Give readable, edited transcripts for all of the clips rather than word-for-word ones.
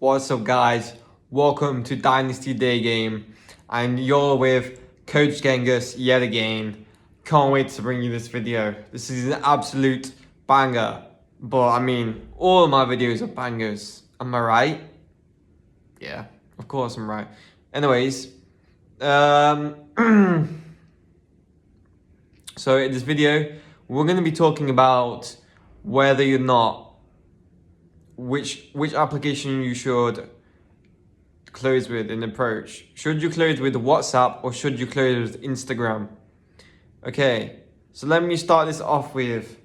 What's up, guys? Welcome to Dynasty Day Game, and you're with Coach Genghis yet again. Can't wait to bring you this video. This is an absolute banger, but I mean, all of my videos are bangers. Am I right? Yeah, of course I'm right. Anyways, so in this video, we're going to be talking about whether or not which application you should close with in approach. Should you close with WhatsApp or should you close with Instagram? Okay, so let me start this off with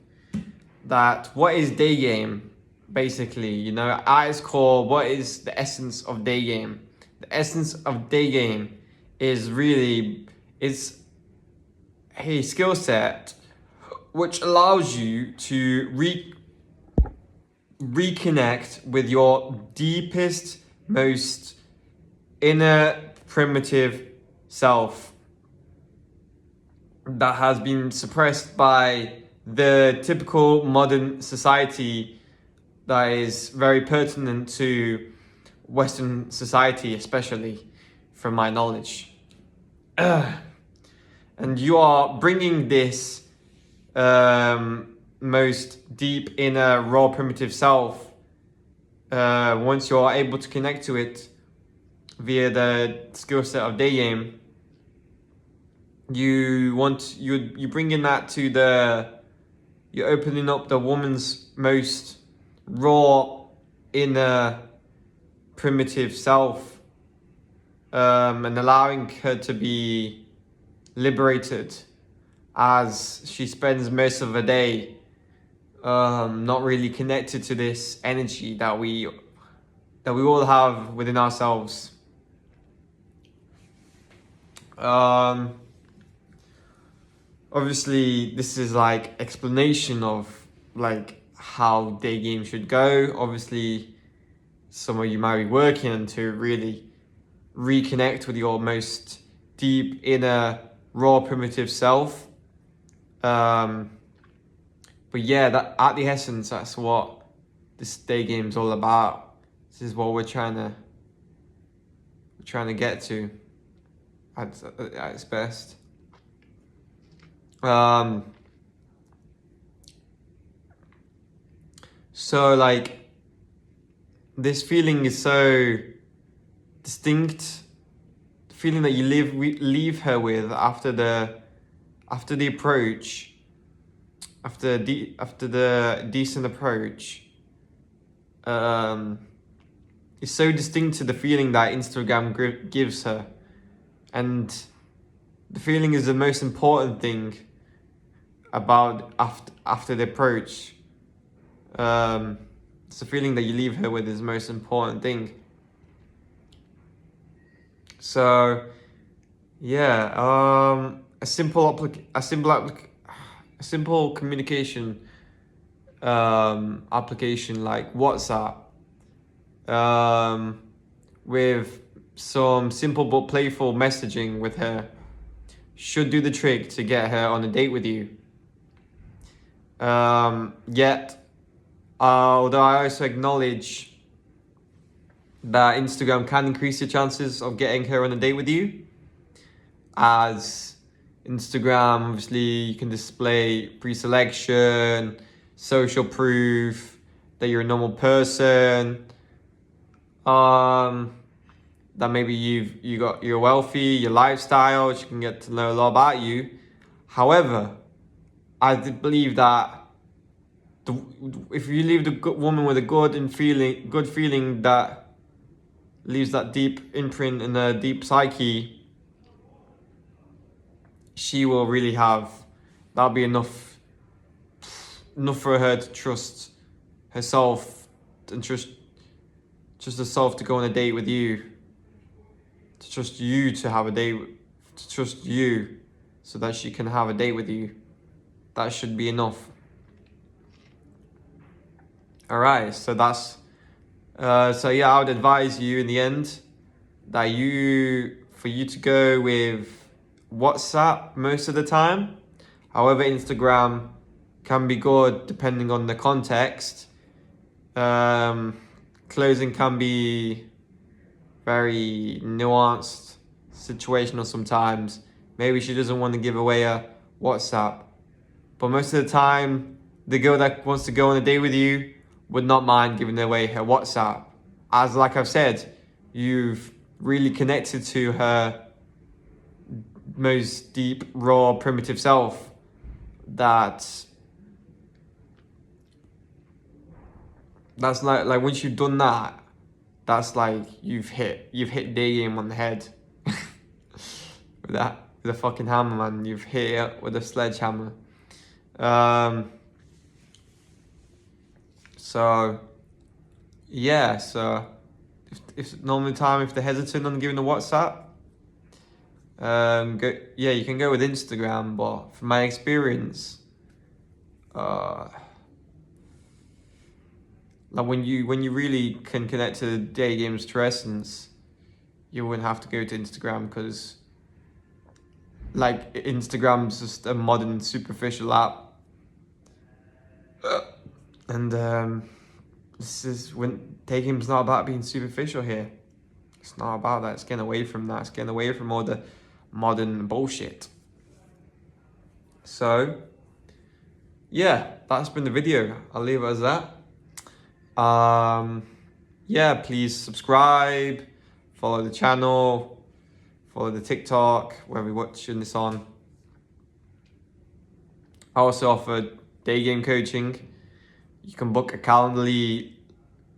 that. What is day game? Basically, you know, at its core, what is the essence of day game? The essence of day game is really, it's a skill set which allows you to reconnect with your deepest, most inner primitive self that has been suppressed by the typical modern society that is very pertinent to Western society, especially from my knowledge. And you are bringing this most deep inner raw primitive self, once you're able to connect to it via the skill set of day game, you bring in that to you're opening up the woman's most raw inner primitive self, and allowing her to be liberated as she spends most of the day not really connected to this energy that we all have within ourselves. Obviously, this is like explanation of like how day game should go. Obviously, some of you might be working on to really reconnect with your most deep inner raw primitive self. But yeah, that at the essence, that's what this day game is all about. This is what we're trying to get to at its best. So like this feeling is so distinct. The feeling that you leave her with after the approach. After the decent approach, is so distinct to the feeling that Instagram gives her, and the feeling is the most important thing about after the approach. It's the feeling that you leave her with is the most important thing. So, yeah, a simple communication application like WhatsApp, with some simple but playful messaging with her, should do the trick to get her on a date with you. Yet, although I also acknowledge that Instagram can increase your chances of getting her on a date with you, as Instagram, obviously, you can display pre-selection, social proof that you're a normal person, that maybe you're wealthy, your lifestyle, she can get to know a lot about you. However, I believe that if you leave the good woman with a good feeling that leaves that deep imprint in the deep psyche, she will really that'll be enough for her to trust herself and trust herself to go on a date with you, to trust you to have a date, to trust you so that she can have a date with you. That should be enough. All right, so that's so yeah, I would advise you in the end that for you to go with WhatsApp most of the time. However, Instagram can be good depending on the context. closing can be very nuanced, situational sometimes. Maybe she doesn't want to give away a WhatsApp, but most of the time, the girl that wants to go on a date with you would not mind giving away her WhatsApp. As like I've said, you've really connected to her most deep, raw, primitive self. That's like once you've done that, that's like you've hit day game on the head with a fucking hammer, man. You've hit it with a sledgehammer. So yeah, so if normally time if they're hesitant on giving the WhatsApp, you can go with Instagram, but from my experience, like when you really can connect to the day game's true essence, you wouldn't have to go to Instagram, because like Instagram's just a modern superficial app. And this is when day game's not about being superficial here. It's not about that. It's getting away from that. It's getting away from all the modern bullshit. So yeah, that's been the video. I'll leave it as that. Yeah, please subscribe, follow the channel, follow the TikTok where we're watching this on. I also offer day game coaching. You can book a Calendly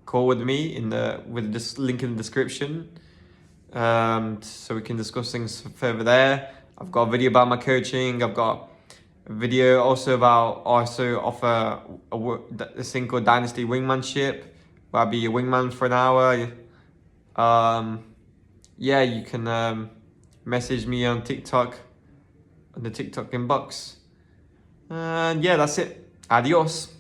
call with me with this link in the description, so we can discuss things further there. I've got a video about my coaching. I've got a video also offer this thing called Dynasty Wingmanship, where I'll be a wingman for an hour. Yeah, you can message me on TikTok, on the TikTok inbox. And yeah, that's it. Adios.